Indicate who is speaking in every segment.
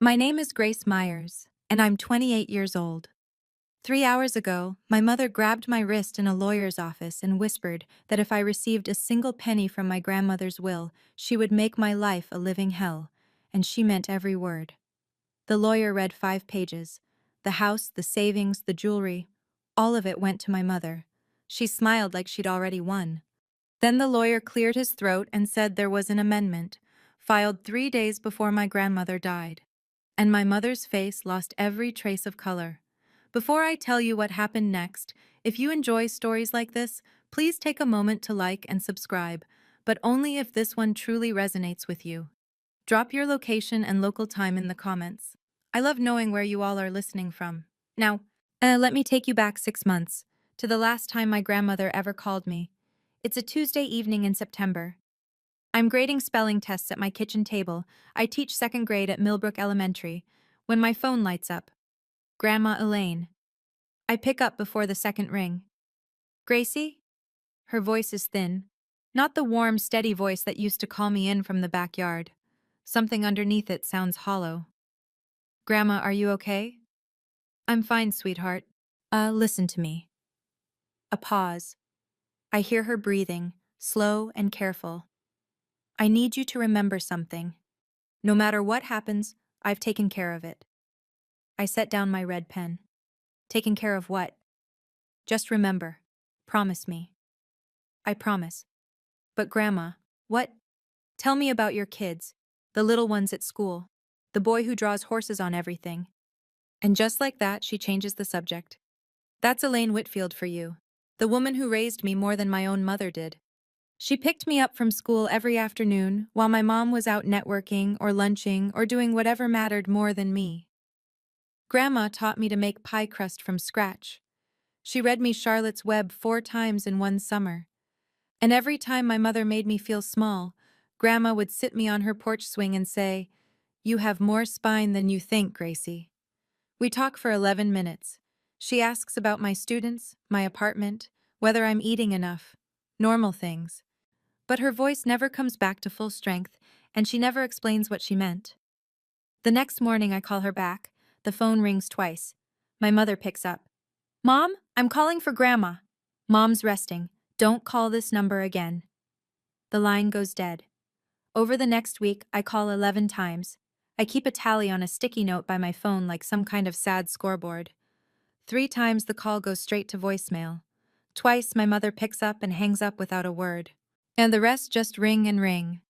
Speaker 1: My name is Grace Myers, and I'm 28 years old. 3 hours ago, my mother grabbed my wrist in a lawyer's office and whispered that if I received a single penny from my grandmother's will, she would make my life a living hell, and she meant every word. The lawyer read 5 pages. The house, the savings, the jewelry, all of it went to my mother. She smiled like she'd already won. Then the lawyer cleared his throat and said there was an amendment, filed 3 days before my grandmother died. And my mother's face lost every trace of color. Before I tell you what happened next, if you enjoy stories like this, please take a moment to like and subscribe, but only if this one truly resonates with you. Drop your location and local time in the comments. I love knowing where you all are listening from. Now, let me take you back 6 months, to the last time my grandmother ever called me. It's a Tuesday evening in September. I'm grading spelling tests at my kitchen table. I teach second grade at Millbrook Elementary, when my phone lights up. Grandma Elaine. I pick up before the second ring. Gracie? Her voice is thin. Not the warm, steady voice that used to call me in from the backyard. Something underneath it sounds hollow. Grandma, are you okay? I'm fine, sweetheart. Listen to me. A pause. I hear her breathing, slow and careful. I need you to remember something. No matter what happens, I've taken care of it. I set down my red pen. Taken care of what? Just remember. Promise me. I promise. But Grandma, what? Tell me about your kids, the little ones at school, the boy who draws horses on everything. And just like that, she changes the subject. That's Elaine Whitfield for you, the woman who raised me more than my own mother did. She picked me up from school every afternoon while my mom was out networking or lunching or doing whatever mattered more than me. Grandma taught me to make pie crust from scratch. She read me Charlotte's Web 4 times in one summer. And every time my mother made me feel small, Grandma would sit me on her porch swing and say, "You have more spine than you think, Gracie." We talk for 11 minutes. She asks about my students, my apartment, whether I'm eating enough, normal things. But her voice never comes back to full strength, and she never explains what she meant. The next morning I call her back. The phone rings twice. My mother picks up. "Mom, I'm calling for Grandma." "Mom's resting. Don't call this number again." The line goes dead. Over the next week, I call 11 times. I keep a tally on a sticky note by my phone like some kind of sad scoreboard. 3 times the call goes straight to voicemail. Twice my mother picks up and hangs up without a word. And the rest just ring and ring.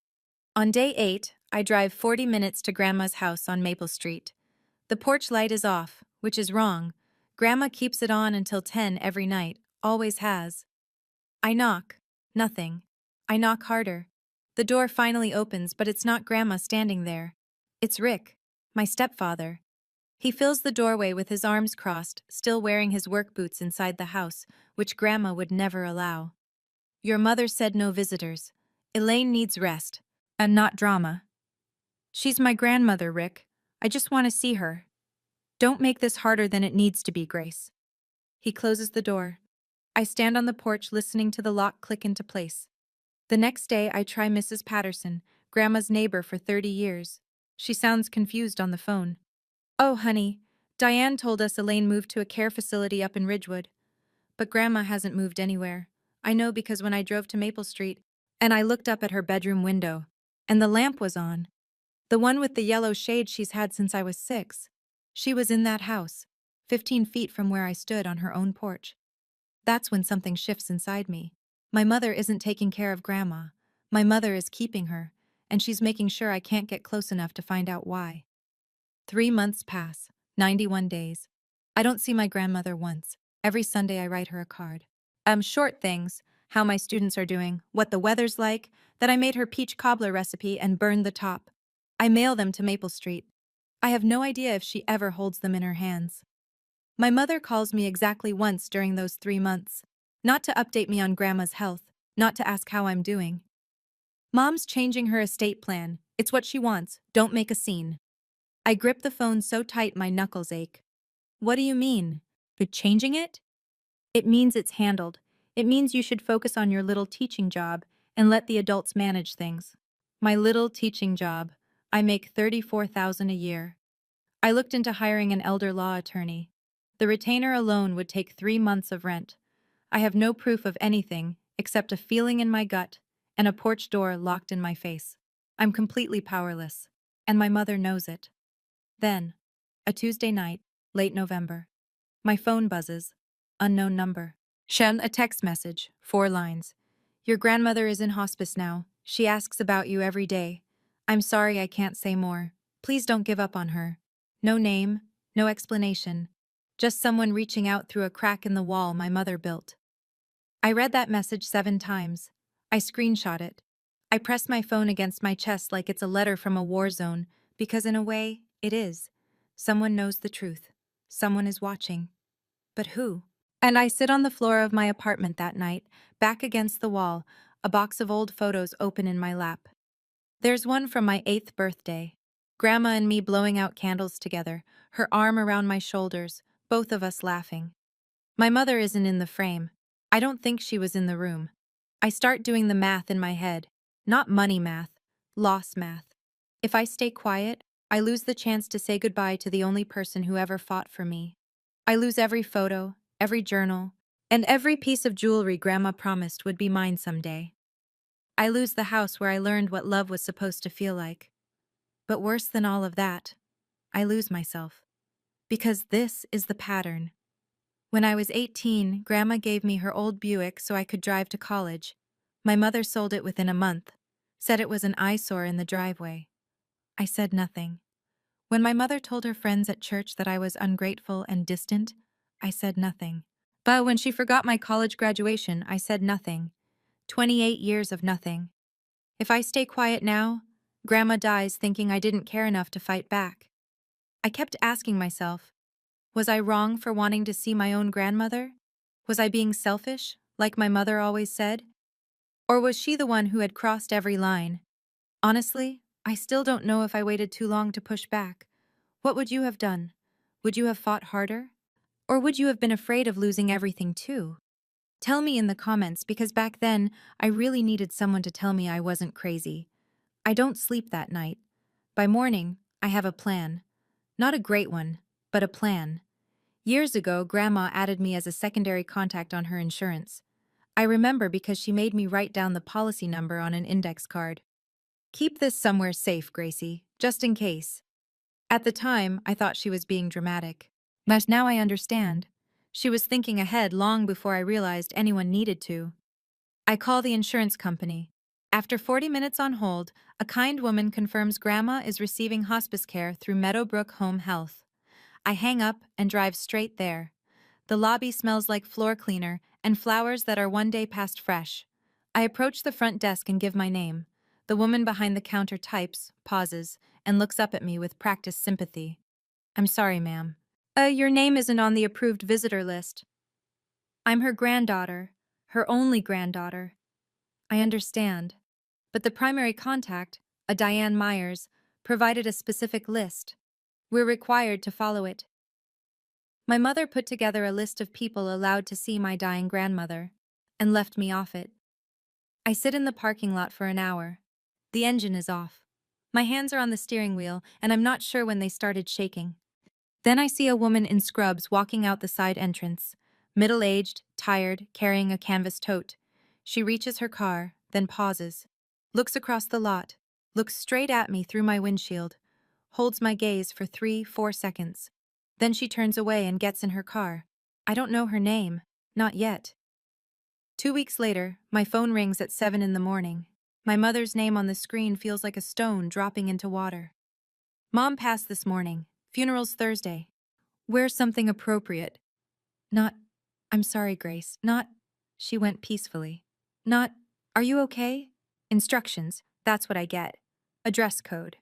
Speaker 1: On day 8, I drive 40 minutes to Grandma's house on Maple Street. The porch light is off, which is wrong. Grandma keeps it on until 10 every night, always has. I knock. Nothing. I knock harder. The door finally opens, but it's not Grandma standing there. It's Rick, my stepfather. He fills the doorway with his arms crossed, still wearing his work boots inside the house, which Grandma would never allow. "Your mother said no visitors. Elaine needs rest, and not drama." "She's my grandmother, Rick. I just want to see her." "Don't make this harder than it needs to be, Grace." He closes the door. I stand on the porch listening to the lock click into place. The next day, I try Mrs. Patterson, Grandma's neighbor for 30 years. She sounds confused on the phone. "Oh, honey, Diane told us Elaine moved to a care facility up in Ridgewood." But Grandma hasn't moved anywhere. I know because when I drove to Maple Street, and I looked up at her bedroom window, and the lamp was on. The one with the yellow shade she's had since I was 6. She was in that house, 15 feet from where I stood on her own porch. That's when something shifts inside me. My mother isn't taking care of Grandma. My mother is keeping her, and she's making sure I can't get close enough to find out why. 3 months pass, 91 days. I don't see my grandmother once. Every Sunday I write her a card. Short things, how my students are doing, what the weather's like, that I made her peach cobbler recipe and burned the top. I mail them to Maple Street. I have no idea if she ever holds them in her hands. My mother calls me exactly once during those 3 months. Not to update me on Grandma's health, not to ask how I'm doing. Mom's changing her estate plan. It's what she wants. Don't make a scene. I grip the phone so tight my knuckles ache. "What do you mean? But changing it?" "It means it's handled. It means you should focus on your little teaching job and let the adults manage things." My little teaching job. I make $34,000 a year. I looked into hiring an elder law attorney. The retainer alone would take 3 months of rent. I have no proof of anything except a feeling in my gut and a porch door locked in my face. I'm completely powerless, and my mother knows it. Then, a Tuesday night, late November, my phone buzzes. Unknown number. Shen, a text message, 4 lines. Your grandmother is in hospice now. She asks about you every day. I'm sorry I can't say more. Please don't give up on her. No name, no explanation. Just someone reaching out through a crack in the wall my mother built. I read that message 7 times. I screenshot it. I press my phone against my chest like it's a letter from a war zone, because in a way, it is. Someone knows the truth. Someone is watching. But who? And I sit on the floor of my apartment that night, back against the wall, a box of old photos open in my lap. There's one from my 8th birthday. Grandma and me blowing out candles together, her arm around my shoulders, both of us laughing. My mother isn't in the frame. I don't think she was in the room. I start doing the math in my head. Not money math, loss math. If I stay quiet, I lose the chance to say goodbye to the only person who ever fought for me. I lose every photo, every journal, and every piece of jewelry Grandma promised would be mine someday. I lose the house where I learned what love was supposed to feel like. But worse than all of that, I lose myself. Because this is the pattern. When I was 18, Grandma gave me her old Buick so I could drive to college. My mother sold it within a month, said it was an eyesore in the driveway. I said nothing. When my mother told her friends at church that I was ungrateful and distant, I said nothing. But when she forgot my college graduation, I said nothing. 28 years of nothing. If I stay quiet now, Grandma dies thinking I didn't care enough to fight back. I kept asking myself, was I wrong for wanting to see my own grandmother? Was I being selfish, like my mother always said? Or was she the one who had crossed every line? Honestly, I still don't know if I waited too long to push back. What would you have done? Would you have fought harder? Or would you have been afraid of losing everything too? Tell me in the comments, because back then, I really needed someone to tell me I wasn't crazy. I don't sleep that night. By morning, I have a plan. Not a great one, but a plan. Years ago, Grandma added me as a secondary contact on her insurance. I remember because she made me write down the policy number on an index card. Keep this somewhere safe, Gracie, just in case. At the time, I thought she was being dramatic. But now I understand. She was thinking ahead long before I realized anyone needed to. I call the insurance company. After 40 minutes on hold, a kind woman confirms Grandma is receiving hospice care through Meadowbrook Home Health. I hang up and drive straight there. The lobby smells like floor cleaner and flowers that are one day past fresh. I approach the front desk and give my name. The woman behind the counter types, pauses, and looks up at me with practiced sympathy. I'm sorry, ma'am. Your name isn't on the approved visitor list. I'm her granddaughter, her only granddaughter. I understand. But the primary contact, a Diane Myers, provided a specific list. We're required to follow it. My mother put together a list of people allowed to see my dying grandmother, and left me off it. I sit in the parking lot for an hour. The engine is off. My hands are on the steering wheel, and I'm not sure when they started shaking. Then I see a woman in scrubs walking out the side entrance, middle-aged, tired, carrying a canvas tote. She reaches her car, then pauses, looks across the lot, looks straight at me through my windshield, holds my gaze for 3-4 seconds. Then she turns away and gets in her car. I don't know her name, not yet. 2 weeks later, my phone rings at 7 in the morning. My mother's name on the screen feels like a stone dropping into water. Mom passed this morning. Funeral's Thursday. Wear something appropriate. Not, I'm sorry, Grace. Not, she went peacefully. Not, are you okay? Instructions, that's what I get. A dress code.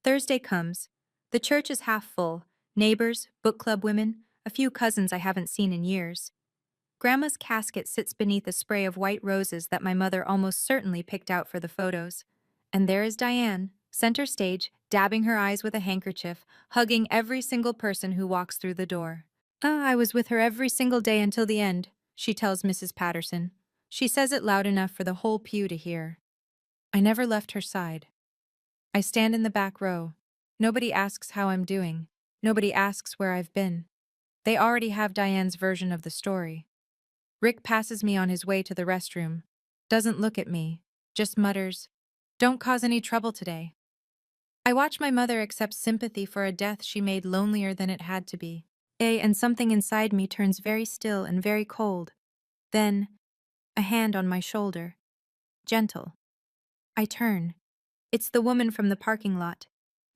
Speaker 1: Thursday comes. The church is half full. Neighbors, book club women, a few cousins I haven't seen in years. Grandma's casket sits beneath a spray of white roses that my mother almost certainly picked out for the photos. And there is Diane, center stage, dabbing her eyes with a handkerchief, hugging every single person who walks through the door. I was with her every single day until the end, she tells Mrs. Patterson. She says it loud enough for the whole pew to hear. I never left her side. I stand in the back row. Nobody asks how I'm doing. Nobody asks where I've been. They already have Diane's version of the story. Rick passes me on his way to the restroom. Doesn't look at me. Just mutters, "Don't cause any trouble today." I watch my mother accept sympathy for a death she made lonelier than it had to be. And something inside me turns very still and very cold. Then, a hand on my shoulder. Gentle. I turn. It's the woman from the parking lot.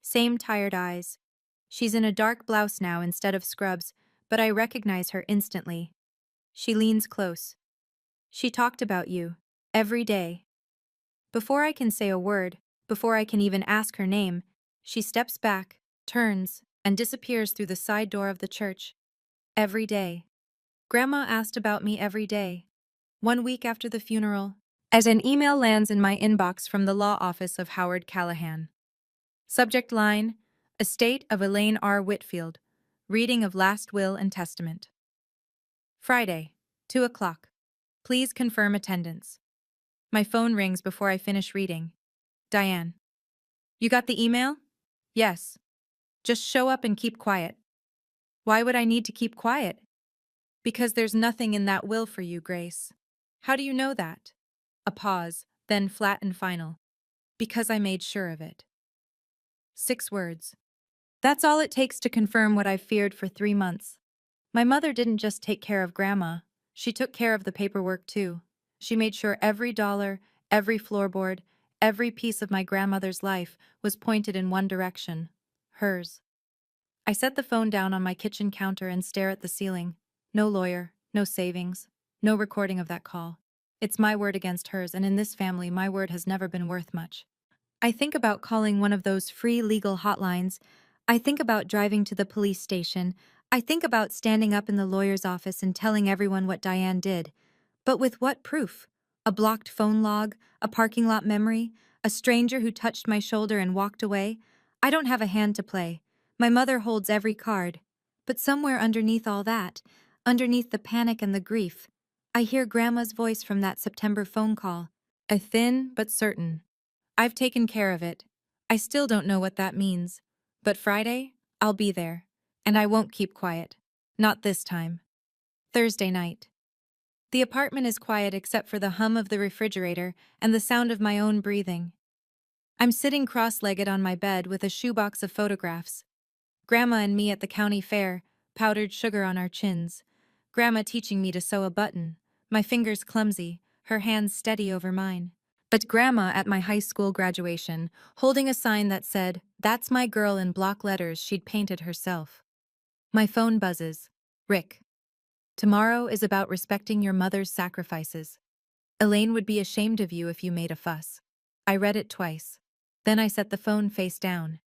Speaker 1: Same tired eyes. She's in a dark blouse now instead of scrubs, but I recognize her instantly. She leans close. "She talked about you. Every day." Before I can say a word, before I can even ask her name, she steps back, turns, and disappears through the side door of the church. Every day. Grandma asked about me every day. 1 week after the funeral, as an email lands in my inbox from the law office of Howard Callahan. Subject line: Estate of Elaine R. Whitfield. Reading of Last Will and Testament. Friday, 2 o'clock. Please confirm attendance. My phone rings before I finish reading. Diane. "You got the email?" "Yes." "Just show up and keep quiet." "Why would I need to keep quiet?" "Because there's nothing in that will for you, Grace." "How do you know that?" A pause, then flat and final. "Because I made sure of it." 6 words. That's all it takes to confirm what I've feared for 3 months. My mother didn't just take care of Grandma, she took care of the paperwork too. She made sure every dollar, every floorboard, every piece of my grandmother's life was pointed in one direction: hers. I set the phone down on my kitchen counter and stare at the ceiling. No lawyer, no savings, no recording of that call. It's my word against hers, and in this family, my word has never been worth much. I think about calling one of those free legal hotlines. I think about driving to the police station. I think about standing up in the lawyer's office and telling everyone what Diane did. But with what proof? A blocked phone log? A parking lot memory? A stranger who touched my shoulder and walked away? I don't have a hand to play. My mother holds every card. But somewhere underneath all that, underneath the panic and the grief, I hear Grandma's voice from that September phone call. A thin but certain: "I've taken care of it." I still don't know what that means. But Friday, I'll be there. And I won't keep quiet. Not this time. Thursday night. The apartment is quiet except for the hum of the refrigerator and the sound of my own breathing. I'm sitting cross-legged on my bed with a shoebox of photographs. Grandma and me at the county fair, powdered sugar on our chins. Grandma teaching me to sew a button, my fingers clumsy, her hands steady over mine. But Grandma at my high school graduation, holding a sign that said, "That's my girl," in block letters she'd painted herself. My phone buzzes. "Rick. Tomorrow is about respecting your mother's sacrifices. Elaine would be ashamed of you if you made a fuss." I read it twice. Then I set the phone face down.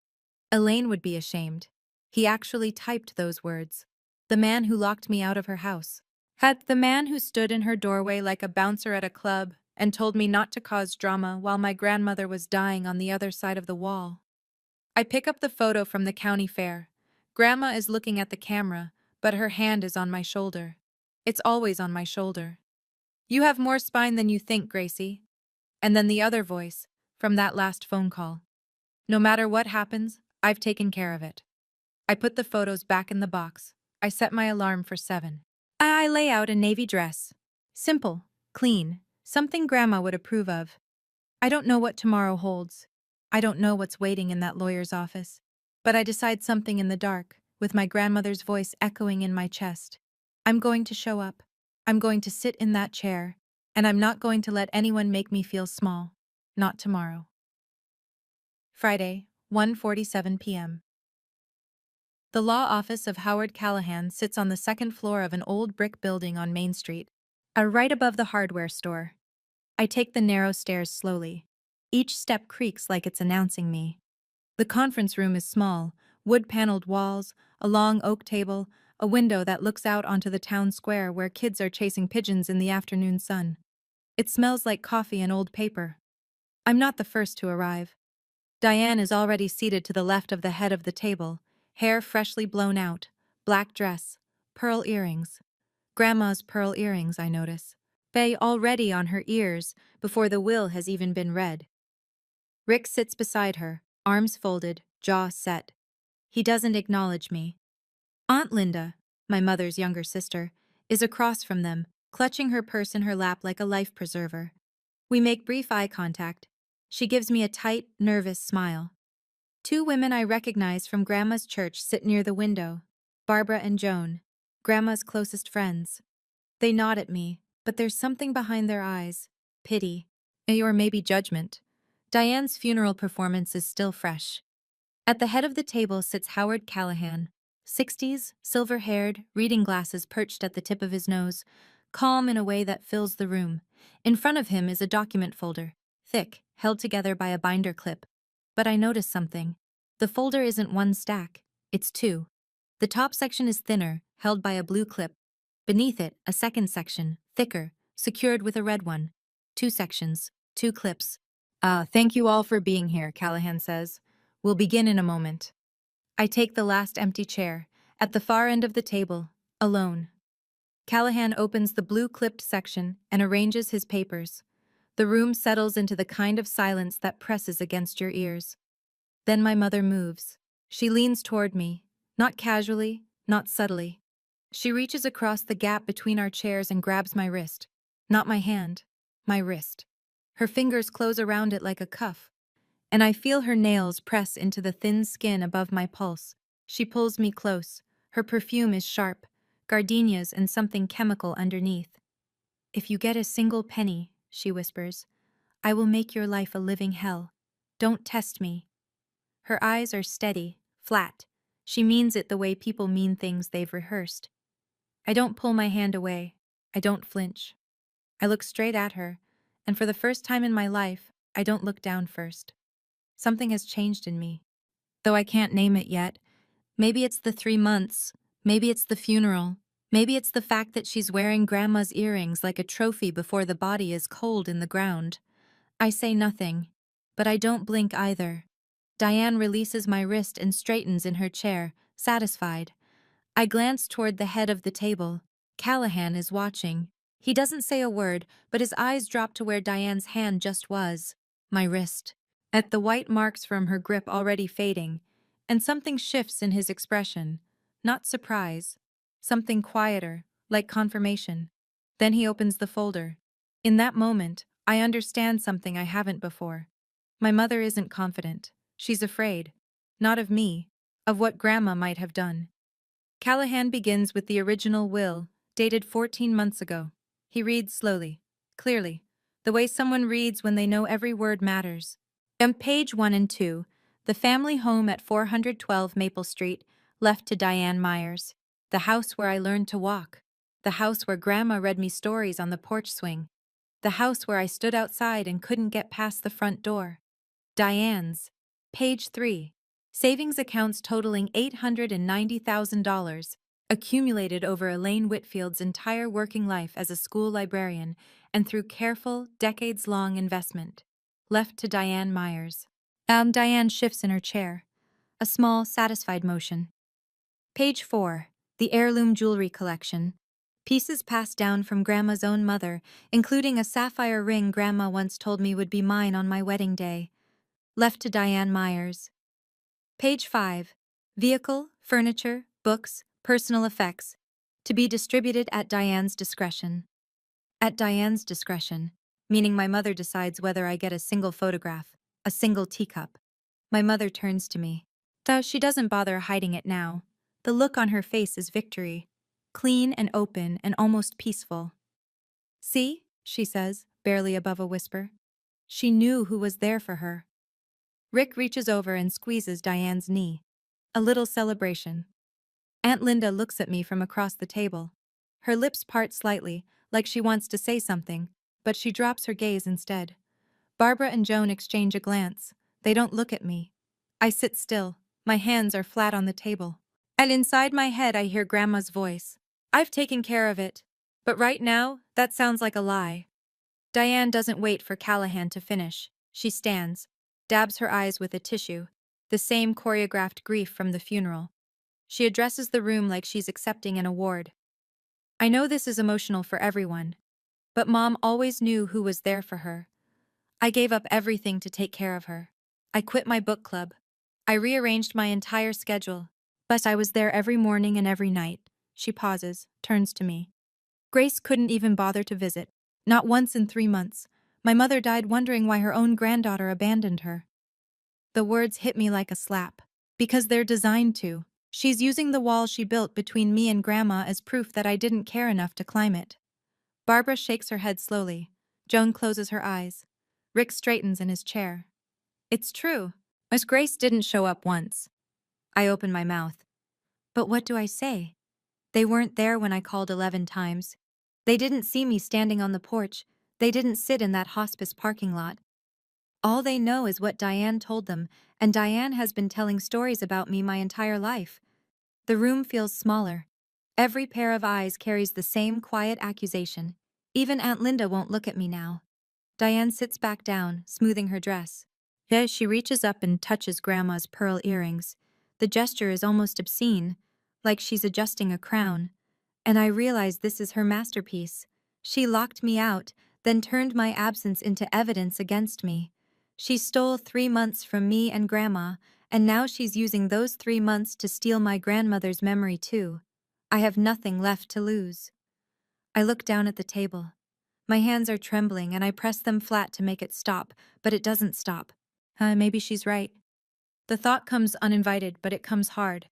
Speaker 1: Elaine would be ashamed. He actually typed those words. The man who locked me out of her house. Had the man who stood in her doorway like a bouncer at a club and told me not to cause drama while my grandmother was dying on the other side of the wall. I pick up the photo from the county fair. Grandma is looking at the camera, but her hand is on my shoulder. It's always on my shoulder. "You have more spine than you think, Gracie." And then the other voice, from that last phone call. "No matter what happens, I've taken care of it." I put the photos back in the box. I set my alarm for 7. I lay out a navy dress. Simple, clean, something Grandma would approve of. I don't know what tomorrow holds. I don't know what's waiting in that lawyer's office. But I decide something in the dark, with my grandmother's voice echoing in my chest. I'm going to show up. I'm going to sit in that chair, and I'm not going to let anyone make me feel small. Not tomorrow. Friday, 1:47 p.m. The law office of Howard Callahan sits on the second floor of an old brick building on Main Street, right above the hardware store. I take the narrow stairs slowly. Each step creaks like it's announcing me. The conference room is small, wood-paneled walls, a long oak table, a window that looks out onto the town square where kids are chasing pigeons in the afternoon sun. It smells like coffee and old paper. I'm not the first to arrive. Diane is already seated to the left of the head of the table, hair freshly blown out, black dress, pearl earrings. Grandma's pearl earrings, I notice. Bay already on her ears before the will has even been read. Rick sits beside her, arms folded, jaw set. He doesn't acknowledge me. Aunt Linda, my mother's younger sister, is across from them, clutching her purse in her lap like a life preserver. We make brief eye contact. She gives me a tight, nervous smile. Two women I recognize from Grandma's church sit near the window, Barbara and Joan, Grandma's closest friends. They nod at me, but there's something behind their eyes. Pity. Or maybe judgment. Diane's funeral performance is still fresh. At the head of the table sits Howard Callahan, 60s, silver-haired, reading glasses perched at the tip of his nose, calm in a way that fills the room. In front of him is a document folder, thick, held together by a binder clip. But I notice something. The folder isn't one stack, it's two. The top section is thinner, held by a blue clip. Beneath it, a second section, thicker, secured with a red one. Two sections, two clips. Thank you all for being here, Callahan says. We'll begin in a moment. I take the last empty chair, at the far end of the table, alone. Callahan opens the blue-clipped section and arranges his papers. The room settles into the kind of silence that presses against your ears. Then my mother moves. She leans toward me, not casually, not subtly. She reaches across the gap between our chairs and grabs my wrist. Not my hand, my wrist. Her fingers close around it like a cuff, and I feel her nails press into the thin skin above my pulse. She pulls me close. Her perfume is sharp, gardenias and something chemical underneath. If you get a single penny, she whispers, I will make your life a living hell. Don't test me. Her eyes are steady, flat. She means it the way people mean things they've rehearsed. I don't pull my hand away. I don't flinch. I look straight at her, and for the first time in my life, I don't look down first. Something has changed in me. Though I can't name it yet. Maybe it's the 3 months. Maybe it's the funeral. Maybe it's the fact that she's wearing Grandma's earrings like a trophy before the body is cold in the ground. I say nothing, but I don't blink either. Diane releases my wrist and straightens in her chair, satisfied. I glance toward the head of the table. Callahan is watching. He doesn't say a word, but his eyes drop to where Diane's hand just was, my wrist. At the white marks from her grip already fading, and something shifts in his expression. Not surprise. Something quieter, like confirmation. Then he opens the folder. In that moment, I understand something I haven't before. My mother isn't confident. She's afraid. Not of me, of what Grandma might have done. Callahan begins with the original will, dated 14 months ago. He reads slowly, clearly, the way someone reads when they know every word matters. On page 1 and 2, the family home at 412 Maple Street, left to Diane Myers. The house where I learned to walk. The house where Grandma read me stories on the porch swing. The house where I stood outside and couldn't get past the front door. Diane's. Page 3. Savings accounts totaling $890,000, accumulated over Elaine Whitfield's entire working life as a school librarian and through careful, decades-long investment. Left to Diane Myers. Diane shifts in her chair. A small, satisfied motion. Page 4. The heirloom jewelry collection. Pieces passed down from Grandma's own mother, including a sapphire ring Grandma once told me would be mine on my wedding day. Left to Diane Myers. Page 5. Vehicle, furniture, books, personal effects. To be distributed at Diane's discretion. At Diane's discretion, meaning my mother decides whether I get a single photograph, a single teacup. My mother turns to me. Though she doesn't bother hiding it now. The look on her face is victory. Clean and open and almost peaceful. See, she says, barely above a whisper. She knew who was there for her. Rick reaches over and squeezes Diane's knee. A little celebration. Aunt Linda looks at me from across the table. Her lips part slightly, like she wants to say something, but she drops her gaze instead. Barbara and Joan exchange a glance. They don't look at me. I sit still. My hands are flat on the table. And inside my head I hear Grandma's voice. I've taken care of it. But right now, that sounds like a lie. Diane doesn't wait for Callahan to finish. She stands, dabs her eyes with a tissue, the same choreographed grief from the funeral. She addresses the room like she's accepting an award. I know this is emotional for everyone, but Mom always knew who was there for her. I gave up everything to take care of her. I quit my book club. I rearranged my entire schedule, but I was there every morning and every night. She pauses, turns to me. Grace couldn't even bother to visit. Not once in 3 months. My mother died wondering why her own granddaughter abandoned her. The words hit me like a slap. Because they're designed to. She's using the wall she built between me and Grandma as proof that I didn't care enough to climb it. Barbara shakes her head slowly. Joan closes her eyes. Rick straightens in his chair. It's true. Miss Grace didn't show up once. I open my mouth. But what do I say? They weren't there when I called 11 times. They didn't see me standing on the porch. They didn't sit in that hospice parking lot. All they know is what Diane told them, and Diane has been telling stories about me my entire life. The room feels smaller. Every pair of eyes carries the same quiet accusation. Even Aunt Linda won't look at me now. Diane sits back down, smoothing her dress. As she reaches up and touches Grandma's pearl earrings. The gesture is almost obscene, like she's adjusting a crown. And I realize this is her masterpiece. She locked me out, then turned my absence into evidence against me. She stole 3 months from me and Grandma, and now she's using those 3 months to steal my grandmother's memory too. I have nothing left to lose. I look down at the table. My hands are trembling and I press them flat to make it stop, but it doesn't stop. Maybe she's right. The thought comes uninvited, but it comes hard.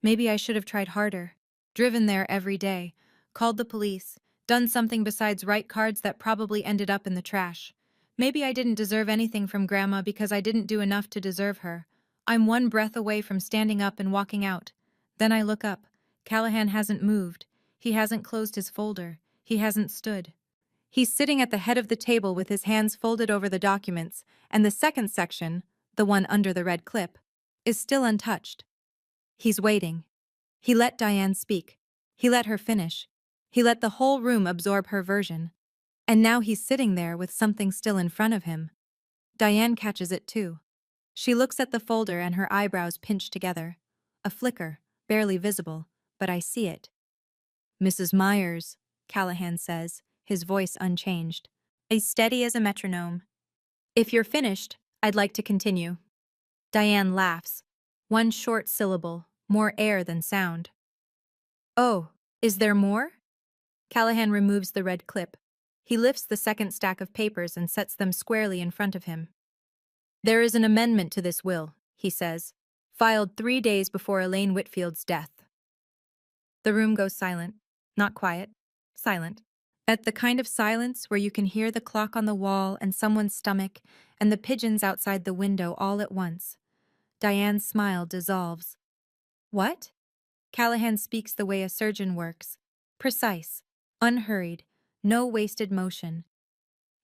Speaker 1: Maybe I should have tried harder. Driven there every day. Called the police. Done something besides write cards that probably ended up in the trash. Maybe I didn't deserve anything from Grandma because I didn't do enough to deserve her. I'm one breath away from standing up and walking out. Then I look up. Callahan hasn't moved. He hasn't closed his folder. He hasn't stood. He's sitting at the head of the table with his hands folded over the documents, and the second section, the one under the red clip, is still untouched. He's waiting. He let Diane speak. He let her finish. He let the whole room absorb her version. And now he's sitting there with something still in front of him. Diane catches it too. She looks at the folder and her eyebrows pinch together. A flicker, barely visible, but I see it. Mrs. Myers, Callahan says, his voice unchanged, as steady as a metronome. If you're finished, I'd like to continue. Diane laughs. One short syllable, more air than sound. Oh, is there more? Callahan removes the red clip. He lifts the second stack of papers and sets them squarely in front of him. There is an amendment to this will, he says, filed 3 days before Elaine Whitfield's death. The room goes silent. Not quiet. Silent. At the kind of silence where you can hear the clock on the wall and someone's stomach and the pigeons outside the window all at once. Diane's smile dissolves. What? Callahan speaks the way a surgeon works. Precise. Unhurried. No wasted motion.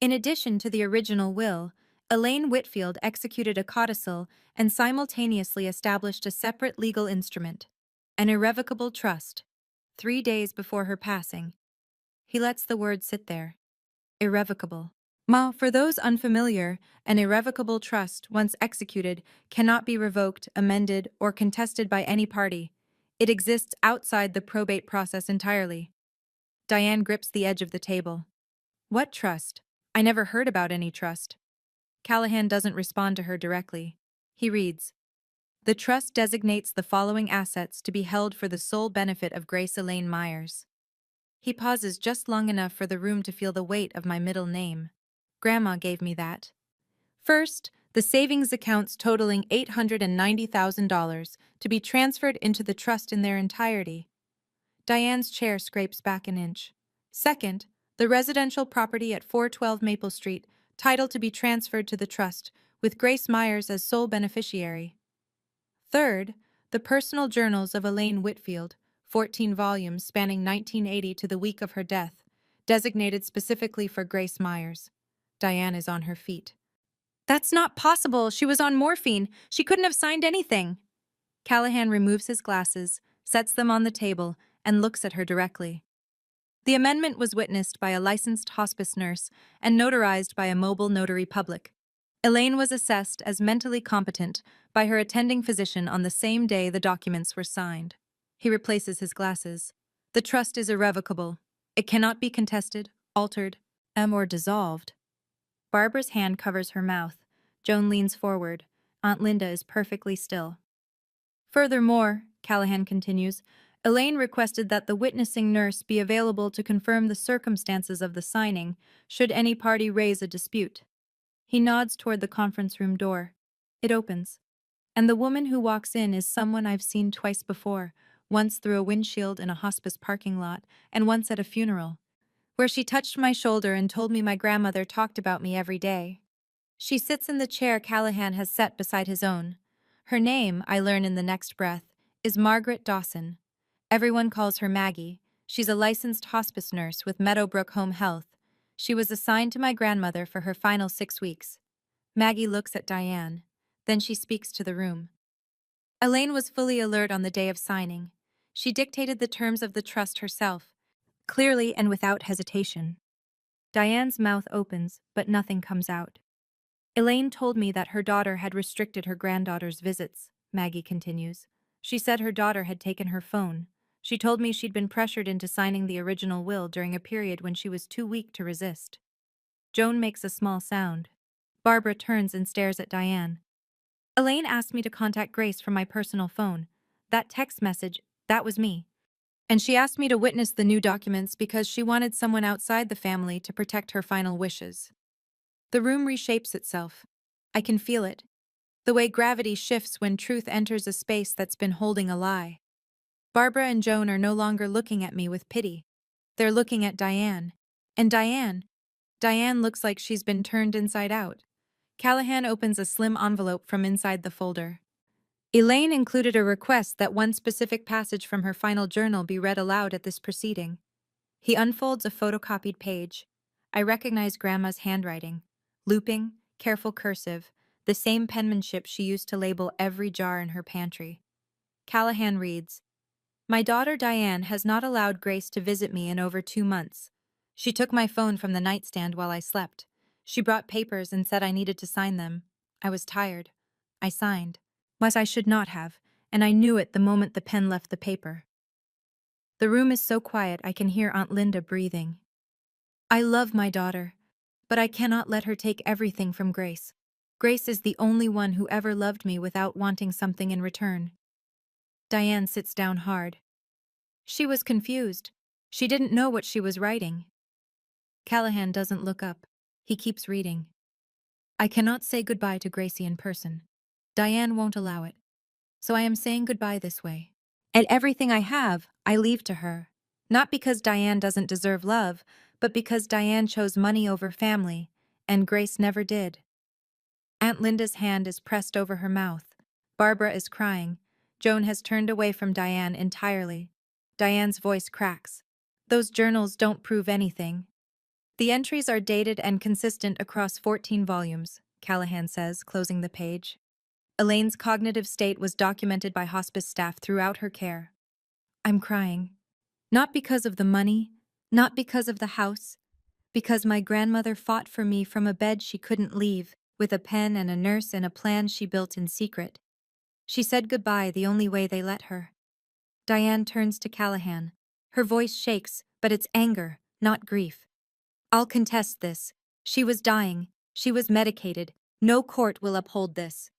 Speaker 1: In addition to the original will, Elaine Whitfield executed a codicil and simultaneously established a separate legal instrument, an irrevocable trust, 3 days before her passing. He lets the word sit there. Irrevocable. For those unfamiliar, an irrevocable trust, once executed, cannot be revoked, amended, or contested by any party. It exists outside the probate process entirely. Diane grips the edge of the table. What trust? I never heard about any trust. Callahan doesn't respond to her directly. He reads, The trust designates the following assets to be held for the sole benefit of Grace Elaine Myers. He pauses just long enough for the room to feel the weight of my middle name. Grandma gave me that. First, the savings accounts totaling $890,000 to be transferred into the trust in their entirety. Diane's chair scrapes back an inch. Second, the residential property at 412 Maple Street, title to be transferred to the trust, with Grace Myers as sole beneficiary. Third, the personal journals of Elaine Whitfield, 14 volumes spanning 1980 to the week of her death, designated specifically for Grace Myers. Diane is on her feet. That's not possible. She was on morphine. She couldn't have signed anything. Callahan removes his glasses, sets them on the table, and looks at her directly. The amendment was witnessed by a licensed hospice nurse and notarized by a mobile notary public. Elaine was assessed as mentally competent by her attending physician on the same day the documents were signed. He replaces his glasses. The trust is irrevocable. It cannot be contested, altered, or dissolved. Barbara's hand covers her mouth. Joan leans forward, Aunt Linda is perfectly still. Furthermore, Callahan continues, Elaine requested that the witnessing nurse be available to confirm the circumstances of the signing, should any party raise a dispute. He nods toward the conference room door. It opens. And the woman who walks in is someone I've seen twice before, once through a windshield in a hospice parking lot, and once at a funeral, where she touched my shoulder and told me my grandmother talked about me every day. She sits in the chair Callahan has set beside his own. Her name, I learn in the next breath, is Margaret Dawson. Everyone calls her Maggie. She's a licensed hospice nurse with Meadowbrook Home Health. She was assigned to my grandmother for her final 6 weeks. Maggie looks at Diane. Then she speaks to the room. Elaine was fully alert on the day of signing. She dictated the terms of the trust herself, clearly and without hesitation. Diane's mouth opens, but nothing comes out. Elaine told me that her daughter had restricted her granddaughter's visits, Maggie continues. She said her daughter had taken her phone. She told me she'd been pressured into signing the original will during a period when she was too weak to resist. Joan makes a small sound. Barbara turns and stares at Diane. Elaine asked me to contact Grace from my personal phone. That text message, that was me. And she asked me to witness the new documents because she wanted someone outside the family to protect her final wishes. The room reshapes itself. I can feel it. The way gravity shifts when truth enters a space that's been holding a lie. Barbara and Joan are no longer looking at me with pity. They're looking at Diane. And Diane looks like she's been turned inside out. Callahan opens a slim envelope from inside the folder. Elaine included a request that one specific passage from her final journal be read aloud at this proceeding. He unfolds a photocopied page. I recognize Grandma's handwriting. Looping, careful cursive, the same penmanship she used to label every jar in her pantry. Callahan reads, My daughter Diane has not allowed Grace to visit me in over 2 months. She took my phone from the nightstand while I slept. She brought papers and said I needed to sign them. I was tired. I signed. But I should not have, and I knew it the moment the pen left the paper. The room is so quiet I can hear Aunt Linda breathing. I love my daughter, but I cannot let her take everything from Grace. Grace is the only one who ever loved me without wanting something in return. Diane sits down hard. She was confused. She didn't know what she was writing. Callahan doesn't look up. He keeps reading. I cannot say goodbye to Gracie in person. Diane won't allow it. So I am saying goodbye this way. And everything I have, I leave to her. Not because Diane doesn't deserve love, but because Diane chose money over family, and Grace never did. Aunt Linda's hand is pressed over her mouth. Barbara is crying. Joan has turned away from Diane entirely. Diane's voice cracks. Those journals don't prove anything. The entries are dated and consistent across 14 volumes, Callahan says, closing the page. Elaine's cognitive state was documented by hospice staff throughout her care. I'm crying. Not because of the money, not because of the house, because my grandmother fought for me from a bed she couldn't leave, with a pen and a nurse and a plan she built in secret. She said goodbye the only way they let her. Diane turns to Callahan. Her voice shakes, but it's anger, not grief. I'll contest this. She was dying. She was medicated. No court will uphold this.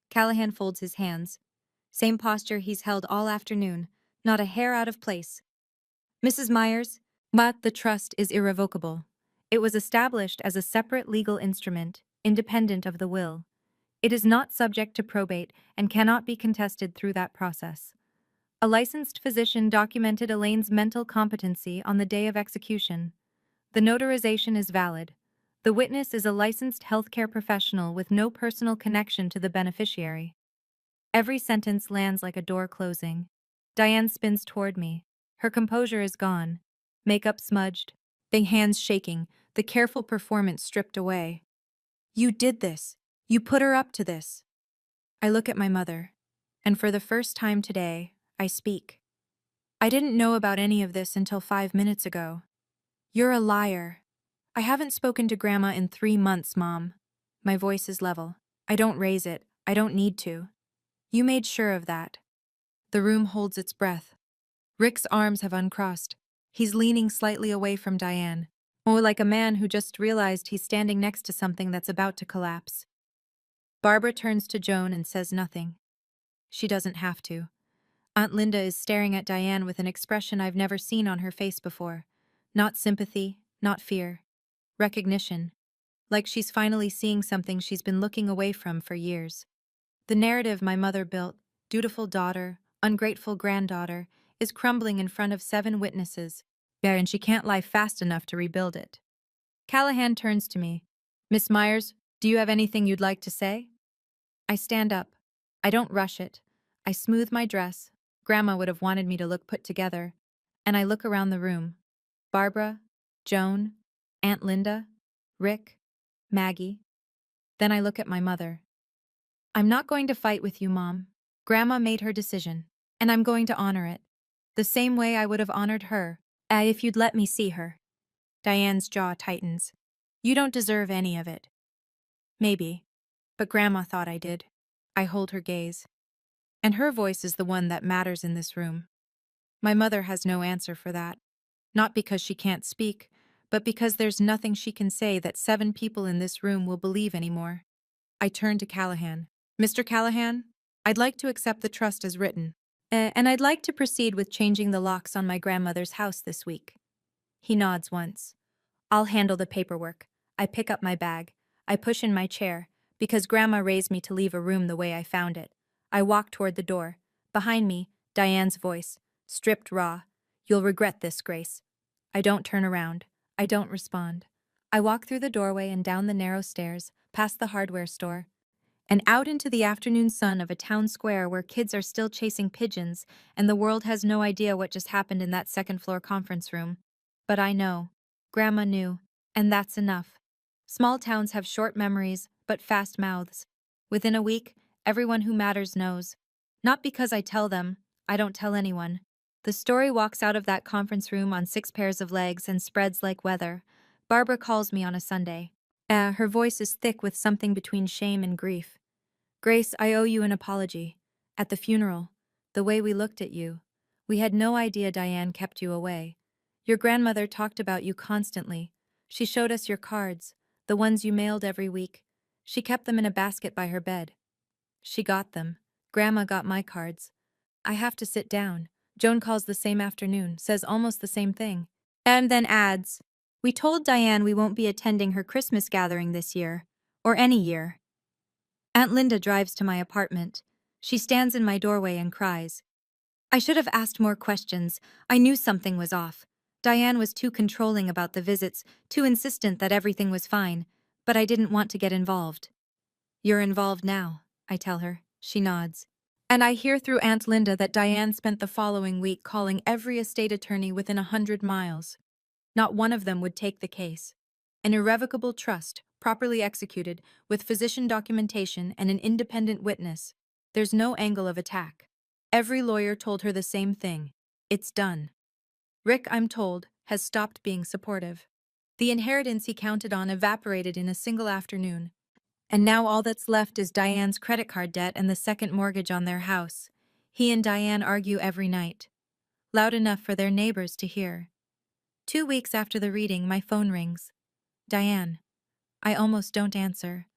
Speaker 1: Callahan folds his hands. Same posture he's held all afternoon, not a hair out of place. Mrs. Myers, but the trust is irrevocable. It was established as a separate legal instrument, independent of the will. It is not subject to probate and cannot be contested through that process. A licensed physician documented Elaine's mental competency on the day of execution. The notarization is valid. The witness is a licensed healthcare professional with no personal connection to the beneficiary. Every sentence lands like a door closing. Diane spins toward me. Her composure is gone. Makeup smudged. Big hands shaking, the careful performance stripped away. You did this. You put her up to this. I look at my mother, and for the first time today, I speak. I didn't know about any of this until 5 minutes ago. You're a liar. I haven't spoken to Grandma in 3 months, Mom. My voice is level. I don't raise it. I don't need to. You made sure of that. The room holds its breath. Rick's arms have uncrossed. He's leaning slightly away from Diane, more like a man who just realized he's standing next to something that's about to collapse. Barbara turns to Joan and says nothing. She doesn't have to. Aunt Linda is staring at Diane with an expression I've never seen on her face before. Not sympathy, not fear. Recognition. Like she's finally seeing something she's been looking away from for years. The narrative my mother built, dutiful daughter, ungrateful granddaughter, is crumbling in front of 7 witnesses. And she can't lie fast enough to rebuild it. Callahan turns to me. Miss Myers, do you have anything you'd like to say? I stand up. I don't rush it. I smooth my dress. Grandma would have wanted me to look put together. And I look around the room. Barbara, Joan, Aunt Linda, Rick, Maggie. Then I look at my mother. I'm not going to fight with you, Mom. Grandma made her decision, and I'm going to honor it. The same way I would have honored her, if you'd let me see her. Diane's jaw tightens. You don't deserve any of it. Maybe. But Grandma thought I did. I hold her gaze. And her voice is the one that matters in this room. My mother has no answer for that. Not because she can't speak, but because there's nothing she can say that 7 people in this room will believe anymore. I turn to Callahan. Mr. Callahan, I'd like to accept the trust as written. And I'd like to proceed with changing the locks on my grandmother's house this week. He nods once. I'll handle the paperwork. I pick up my bag. I push in my chair, because Grandma raised me to leave a room the way I found it. I walk toward the door. Behind me, Diane's voice, stripped raw. You'll regret this, Grace. I don't turn around. I don't respond. I walk through the doorway and down the narrow stairs, past the hardware store, and out into the afternoon sun of a town square where kids are still chasing pigeons and the world has no idea what just happened in that second-floor conference room. But I know. Grandma knew. And that's enough. Small towns have short memories, but fast mouths. Within a week, everyone who matters knows. Not because I tell them, I don't tell anyone. The story walks out of that conference room on 6 pairs of legs and spreads like weather. Barbara calls me on a Sunday. Her voice is thick with something between shame and grief. Grace, I owe you an apology. At the funeral, the way we looked at you, we had no idea Diane kept you away. Your grandmother talked about you constantly. She showed us your cards, the ones you mailed every week. She kept them in a basket by her bed. She got them. Grandma got my cards. I have to sit down. Joan calls the same afternoon, says almost the same thing. And then adds, we told Diane we won't be attending her Christmas gathering this year, or any year. Aunt Linda drives to my apartment. She stands in my doorway and cries. I should have asked more questions. I knew something was off. Diane was too controlling about the visits, too insistent that everything was fine, but I didn't want to get involved. You're involved now, I tell her. She nods. And I hear through Aunt Linda that Diane spent the following week calling every estate attorney within 100 miles. Not one of them would take the case. An irrevocable trust, properly executed, with physician documentation and an independent witness. There's no angle of attack. Every lawyer told her the same thing. It's done. Rick, I'm told, has stopped being supportive. The inheritance he counted on evaporated in a single afternoon. And now all that's left is Diane's credit card debt and the second mortgage on their house. He and Diane argue every night. Loud enough for their neighbors to hear. 2 weeks after the reading, my phone rings. Diane. I almost don't answer.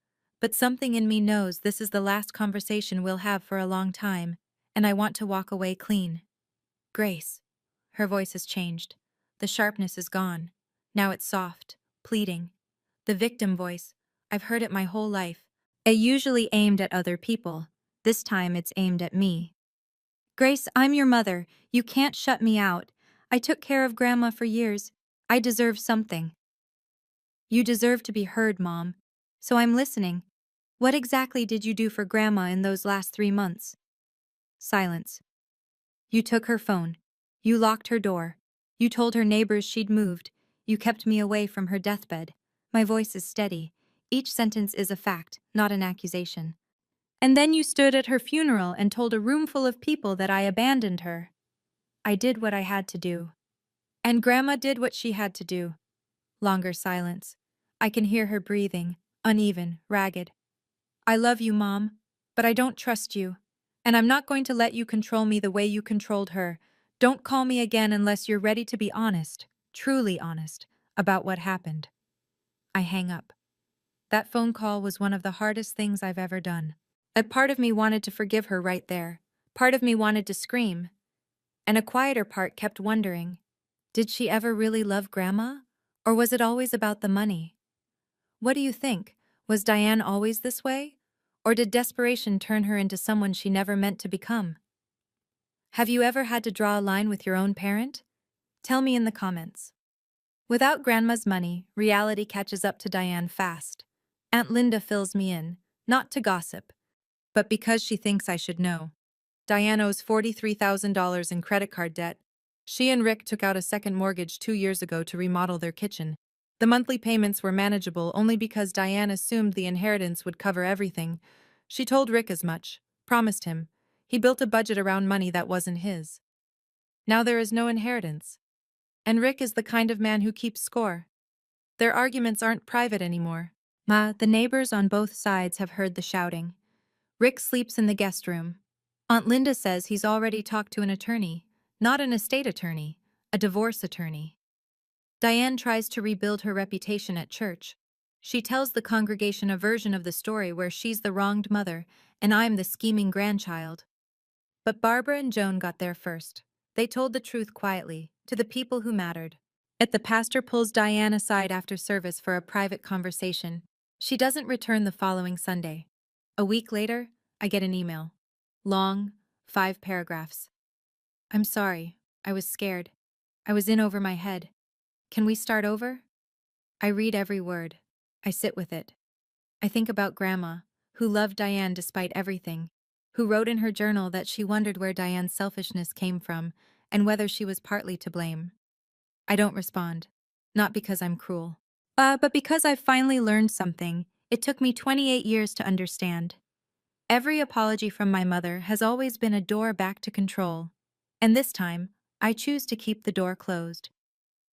Speaker 1: But something in me knows this is the last conversation we'll have for a long time, and I want to walk away clean. Grace. Her voice has changed. The sharpness is gone. Now it's soft, pleading. The victim voice. I've heard it my whole life. It usually aimed at other people. This time it's aimed at me. Grace, I'm your mother. You can't shut me out. I took care of Grandma for years. I deserve something. You deserve to be heard, Mom. So I'm listening. What exactly did you do for Grandma in those last 3 months? Silence. You took her phone. You locked her door. You told her neighbors she'd moved. You kept me away from her deathbed. My voice is steady. Each sentence is a fact, not an accusation. And then you stood at her funeral and told a room full of people that I abandoned her. I did what I had to do. And Grandma did what she had to do. Longer silence. I can hear her breathing, uneven, ragged. I love you, Mom, but I don't trust you. And I'm not going to let you control me the way you controlled her. Don't call me again unless you're ready to be honest, truly honest, about what happened. I hang up. That phone call was one of the hardest things I've ever done. A part of me wanted to forgive her right there. Part of me wanted to scream. And a quieter part kept wondering, did she ever really love Grandma? Or was it always about the money? What do you think? Was Diane always this way? Or did desperation turn her into someone she never meant to become? Have you ever had to draw a line with your own parent? Tell me in the comments. Without Grandma's money, reality catches up to Diane fast. Aunt Linda fills me in, not to gossip, but because she thinks I should know. Diane owes $43,000 in credit card debt. She and Rick took out a second mortgage 2 years ago to remodel their kitchen. The monthly payments were manageable only because Diane assumed the inheritance would cover everything. She told Rick as much, promised him. He built a budget around money that wasn't his. Now there is no inheritance. And Rick is the kind of man who keeps score. Their arguments aren't private anymore. The neighbors on both sides have heard the shouting. Rick sleeps in the guest room. Aunt Linda says he's already talked to an attorney, not an estate attorney, a divorce attorney. Diane tries to rebuild her reputation at church. She tells the congregation a version of the story where she's the wronged mother and I'm the scheming grandchild. But Barbara and Joan got there first. They told the truth quietly, to the people who mattered. Yet the pastor pulls Diane aside after service for a private conversation. She doesn't return the following Sunday. A week later, I get an email. Long, 5 paragraphs. I'm sorry. I was scared. I was in over my head. Can we start over? I read every word. I sit with it. I think about Grandma, who loved Diane despite everything, who wrote in her journal that she wondered where Diane's selfishness came from and whether she was partly to blame. I don't respond. Not because I'm cruel. But because I've finally learned something. It took me 28 years to understand. Every apology from my mother has always been a door back to control. And this time, I choose to keep the door closed.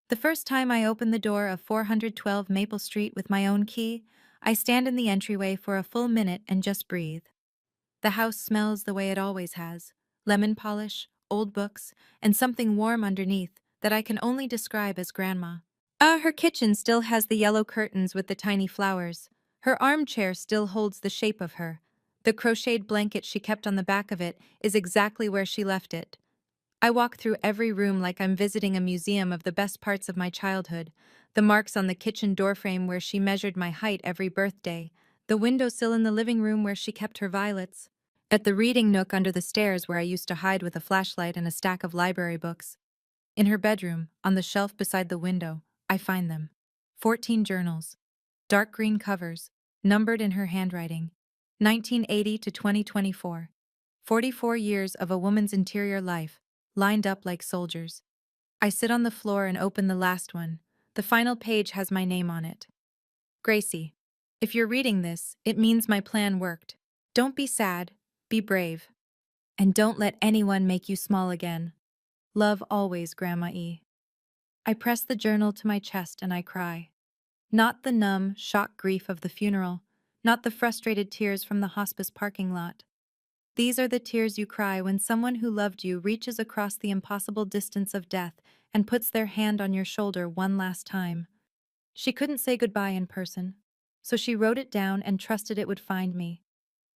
Speaker 1: The first time I open the door of 412 Maple Street with my own key, I stand in the entryway for a full minute and just breathe. The house smells the way it always has, lemon polish, old books, and something warm underneath that I can only describe as Grandma. Her kitchen still has the yellow curtains with the tiny flowers. Her armchair still holds the shape of her. The crocheted blanket she kept on the back of it is exactly where she left it. I walk through every room like I'm visiting a museum of the best parts of my childhood. The marks on the kitchen doorframe where she measured my height every birthday. The windowsill in the living room where she kept her violets. At the reading nook under the stairs where I used to hide with a flashlight and a stack of library books. In her bedroom, on the shelf beside the window, I find them. 14 journals. Dark green covers, numbered in her handwriting. 1980 to 2024. 44 years of a woman's interior life, lined up like soldiers. I sit on the floor and open the last one. The final page has my name on it. Gracie. If you're reading this, it means my plan worked. Don't be sad, be brave. And don't let anyone make you small again. Love always, Grandma E. I press the journal to my chest and I cry. Not the numb, shocked grief of the funeral, not the frustrated tears from the hospice parking lot. These are the tears you cry when someone who loved you reaches across the impossible distance of death and puts their hand on your shoulder one last time. She couldn't say goodbye in person, so she wrote it down and trusted it would find me.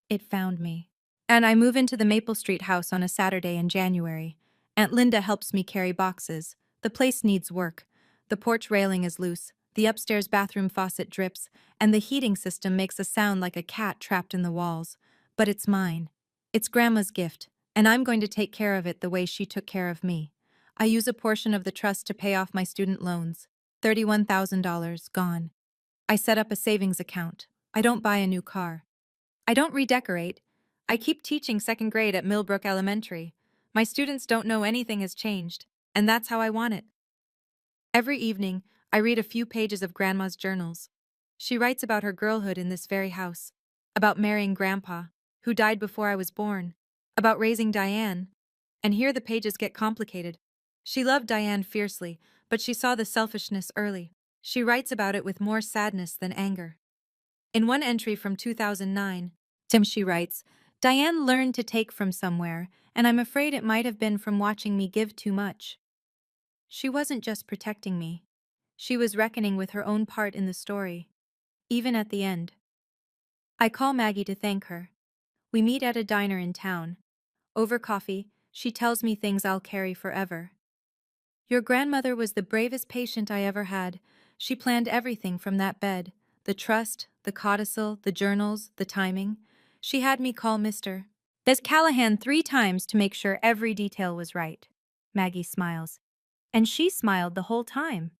Speaker 1: It found me. And I move into the Maple Street house on a Saturday in January. Aunt Linda helps me carry boxes. The place needs work. The porch railing is loose, the upstairs bathroom faucet drips, and the heating system makes a sound like a cat trapped in the walls. But it's mine. It's Grandma's gift, and I'm going to take care of it the way she took care of me. I use a portion of the trust to pay off my student loans. $31,000 gone. I set up a savings account. I don't buy a new car. I don't redecorate. I keep teaching second grade at Millbrook Elementary. My students don't know anything has changed, and that's how I want it. Every evening, I read a few pages of Grandma's journals. She writes about her girlhood in this very house, about marrying Grandpa, who died before I was born, about raising Diane. And here the pages get complicated. She loved Diane fiercely, but she saw the selfishness early. She writes about it with more sadness than anger. In one entry from 2009, she writes, Diane learned to take from somewhere, and I'm afraid it might have been from watching me give too much. She wasn't just protecting me. She was reckoning with her own part in the story. even at the end. I call Maggie to thank her. We meet at a diner in town. Over coffee, she tells me things I'll carry forever. Your grandmother was the bravest patient I ever had. She planned everything from that bed: the trust, the codicil, the journals, the timing. She had me call Mr. Des Callahan 3 times to make sure every detail was right. Maggie smiles. And she smiled the whole time.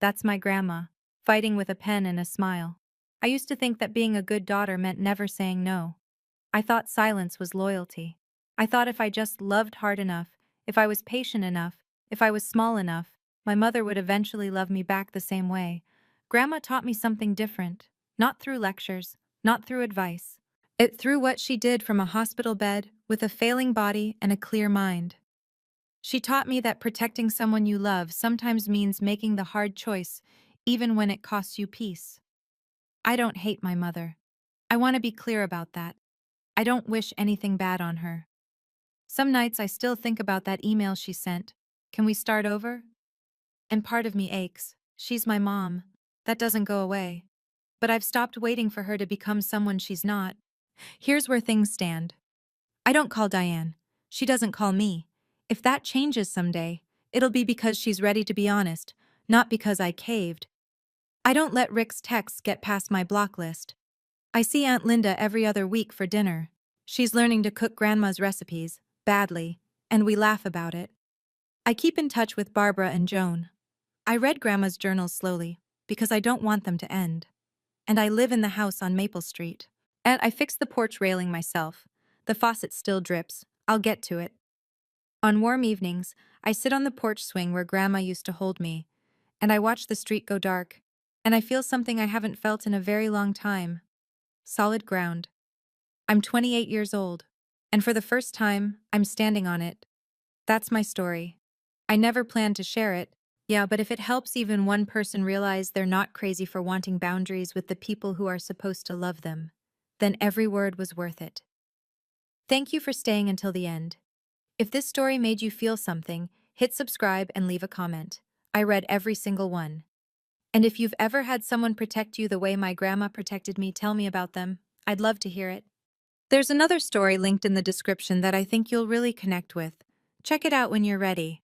Speaker 1: That's my grandma, fighting with a pen and a smile. I used to think that being a good daughter meant never saying no. I thought silence was loyalty. I thought if I just loved hard enough, if I was patient enough, if I was small enough, my mother would eventually love me back the same way. Grandma taught me something different, not through lectures, not through advice. It through what she did from a hospital bed with a failing body and a clear mind. She taught me that protecting someone you love sometimes means making the hard choice, even when it costs you peace. I don't hate my mother. I want to be clear about that. I don't wish anything bad on her. Some nights I still think about that email she sent. Can we start over? And part of me aches. She's my mom. That doesn't go away. But I've stopped waiting for her to become someone she's not. Here's where things stand. I don't call Diane. She doesn't call me. If that changes someday, it'll be because she's ready to be honest, not because I caved. I don't let Rick's texts get past my block list. I see Aunt Linda every other week for dinner. She's learning to cook Grandma's recipes, badly, and we laugh about it. I keep in touch with Barbara and Joan. I read Grandma's journals slowly, because I don't want them to end. And I live in the house on Maple Street. And I fixed the porch railing myself. The faucet still drips. I'll get to it. On warm evenings, I sit on the porch swing where Grandma used to hold me, and I watch the street go dark, and I feel something I haven't felt in a very long time. Solid ground. I'm 28 years old, and for the first time, I'm standing on it. That's my story. I never planned to share it. Yeah, but if it helps even one person realize they're not crazy for wanting boundaries with the people who are supposed to love them, then every word was worth it. Thank you for staying until the end. If this story made you feel something, hit subscribe and leave a comment. I read every single one. And if you've ever had someone protect you the way my grandma protected me, tell me about them. I'd love to hear it. There's another story linked in the description that I think you'll really connect with. Check it out when you're ready.